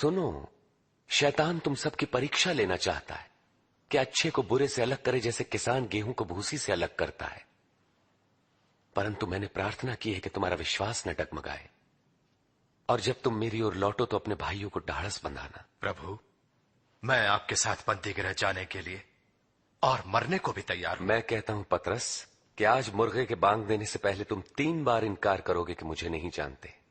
सुनो, शैतान तुम सबकी परीक्षा लेना चाहता है कि अच्छे को बुरे से अलग करे, जैसे किसान गेहूं को भूसी से अलग करता है। परंतु मैंने प्रार्थना की है कि तुम्हारा विश्वास न डगमगाए, और जब तुम मेरी ओर लौटो तो अपने भाइयों को ढाढ़स बंधाना। प्रभु, मैं आपके साथ बंदी गृह जाने के लिए और मरने को भी तैयार हूं। मैं कहता हूं पतरस कि आज मुर्गे के बांग देने से पहले तुम 3 बार इनकार करोगे कि मुझे नहीं जानते।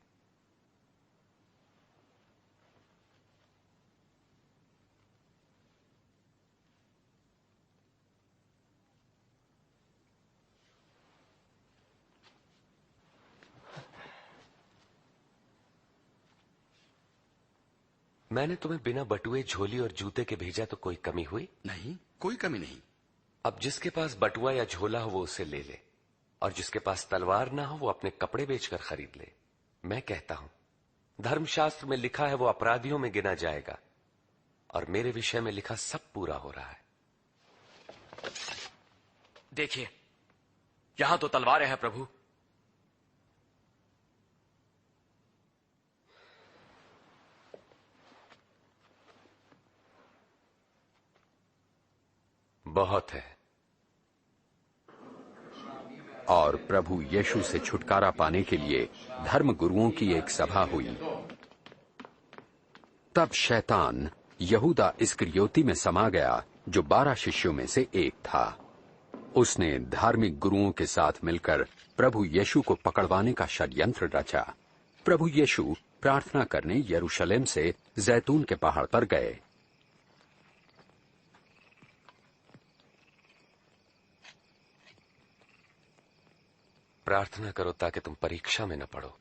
मैंने तुम्हें बिना बटुए, झोली और जूते के भेजा तो कोई कमी हुई? नहीं, कोई कमी नहीं। अब जिसके पास बटुआ या झोला हो वो उसे ले ले, और जिसके पास तलवार ना हो वो अपने कपड़े बेचकर खरीद ले। मैं कहता हूं, धर्मशास्त्र में लिखा है वो अपराधियों में गिना जाएगा, और मेरे विषय में लिखा सब पूरा हो रहा है। देखिए, यहां तो तलवारें हैं प्रभु। बहुत है। और प्रभु यीशु से छुटकारा पाने के लिए धर्म गुरुओं की एक सभा हुई। तब शैतान यहूदा इस्करियोती में समा गया, जो 12 शिष्यों में से एक था। उसने धार्मिक गुरुओं के साथ मिलकर प्रभु यीशु को पकड़वाने का षड्यंत्र रचा। प्रभु यीशु प्रार्थना करने यरूशलेम से जैतून के पहाड़ पर गए। प्रार्थना करो ताकि तुम परीक्षा में न पड़ो।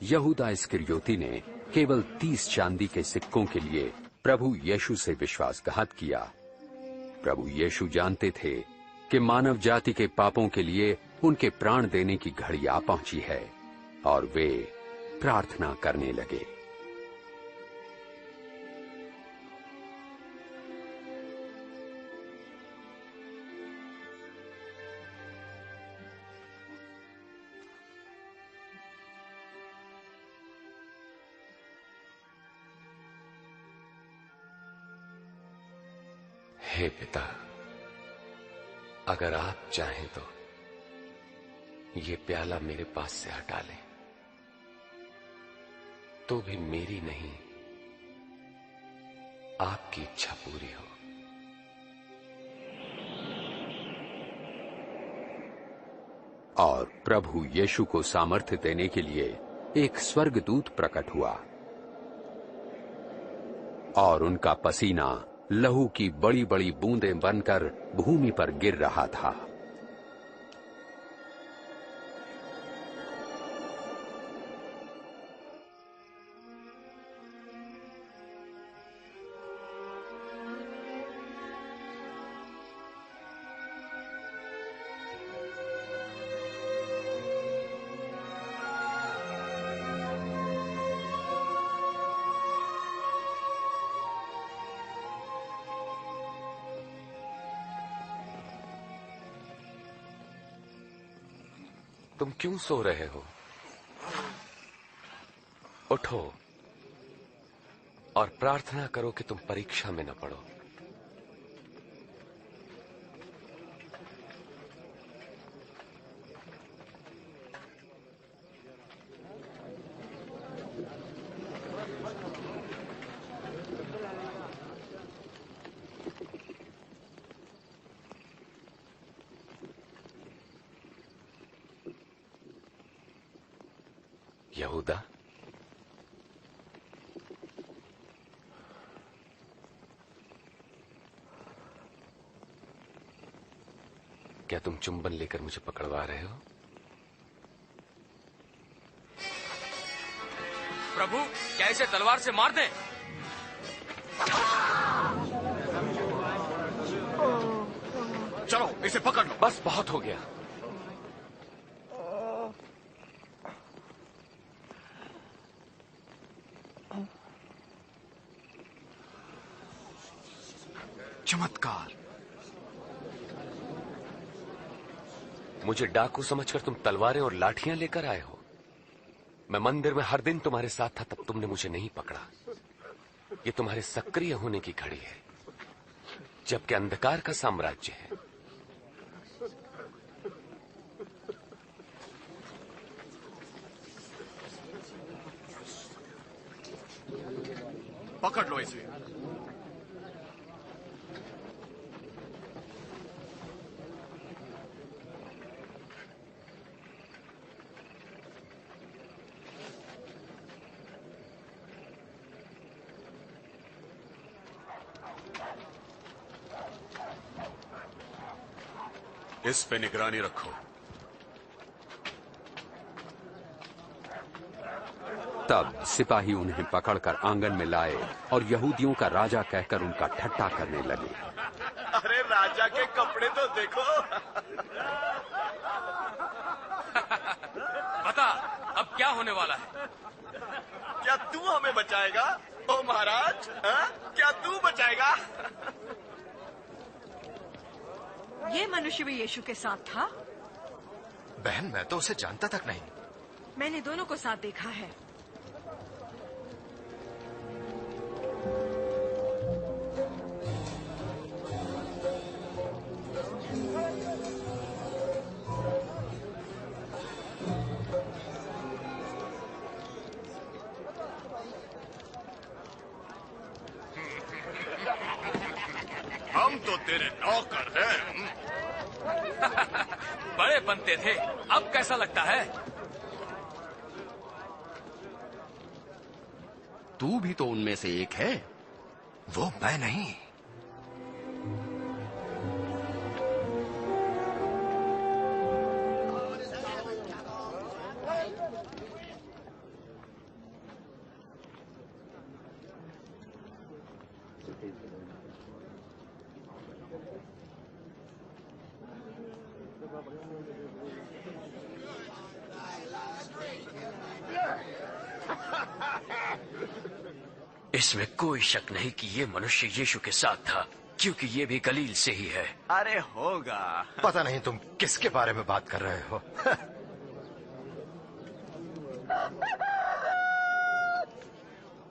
यहूदा इस्करियोती ने केवल 30 चांदी के सिक्कों के लिए प्रभु यीशु से विश्वासघात किया। प्रभु यीशु जानते थे कि मानव जाति के पापों के लिए उनके प्राण देने की घड़ी आ पहुंची है, और वे प्रार्थना करने लगे। हे पिता, अगर आप चाहें तो ये प्याला मेरे पास से हटा लें, तो भी मेरी नहीं आपकी इच्छा पूरी हो। और प्रभु यीशु को सामर्थ्य देने के लिए एक स्वर्गदूत प्रकट हुआ, और उनका पसीना लहू की बड़ी बड़ी बूंदें बनकर भूमि पर गिर रहा था। तुम क्यों सो रहे हो? उठो और प्रार्थना करो कि तुम परीक्षा में न पड़ो। यहूदा, क्या तुम चुंबन लेकर मुझे पकड़वा रहे हो? प्रभु, क्या इसे तलवार से मार दें? चलो, इसे पकड़ लो। बस बहुत हो गया। चमत्कार। मुझे डाकू समझकर तुम तलवारें और लाठियां लेकर आए हो। मैं मंदिर में हर दिन तुम्हारे साथ था, तब तुमने मुझे नहीं पकड़ा। ये तुम्हारे सक्रिय होने की घड़ी है, जबकि अंधकार का साम्राज्य है। पकड़ लो इसे। इस पे निगरानी रखो। तब सिपाही उन्हें पकड़कर आंगन में लाए और यहूदियों का राजा कहकर उनका ठट्टा करने लगे। अरे राजा के कपड़े तो देखो। बता अब क्या होने वाला है? क्या तू हमें बचाएगा ओ महाराज? क्या तू बचाएगा? ये मनुष्य भी यीशु के साथ था? बहन, मैं तो उसे जानता तक नहीं। मैंने दोनों को साथ देखा है। हम तो तेरे नौकर हैं। बड़े बनते थे, अब कैसा लगता है? तू भी तो उनमें से एक है। वो मैं नहीं। इसमें कोई शक नहीं कि ये मनुष्य यीशु के साथ था, क्योंकि ये भी गलील से ही है। अरे होगा। पता नहीं तुम किसके बारे में बात कर रहे हो।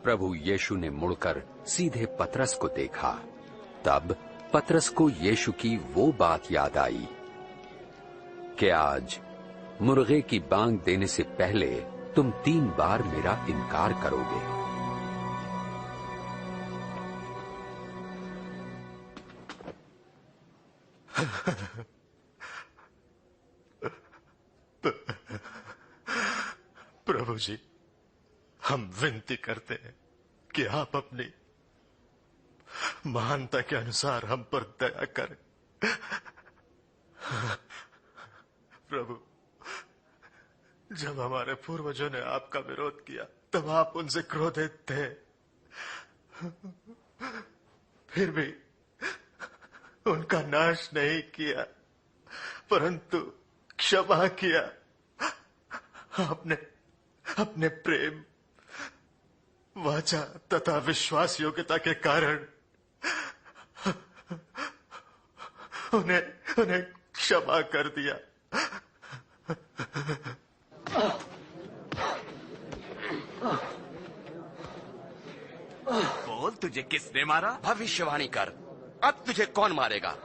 प्रभु यीशु ने मुड़कर सीधे पतरस को देखा। तब पतरस को यीशु की वो बात याद आई कि आज मुर्गे की बांग देने से पहले तुम 3 बार मेरा इनकार करोगे। प्रभु जी, हम विनती करते हैं कि आप अपनी महानता के अनुसार हम पर दया करें। प्रभु, जब हमारे पूर्वजों ने आपका विरोध किया तब आप उनसे क्रोधित थे, फिर भी उनका नाश नहीं किया, परंतु क्षमा किया। आपने अपने प्रेम, वाचा तथा विश्वास योग्यता के कारण उन्हें क्षमा कर दिया। बोल, तुझे किसने मारा? भविष्यवाणी कर, अब तुझे कौन मारेगा?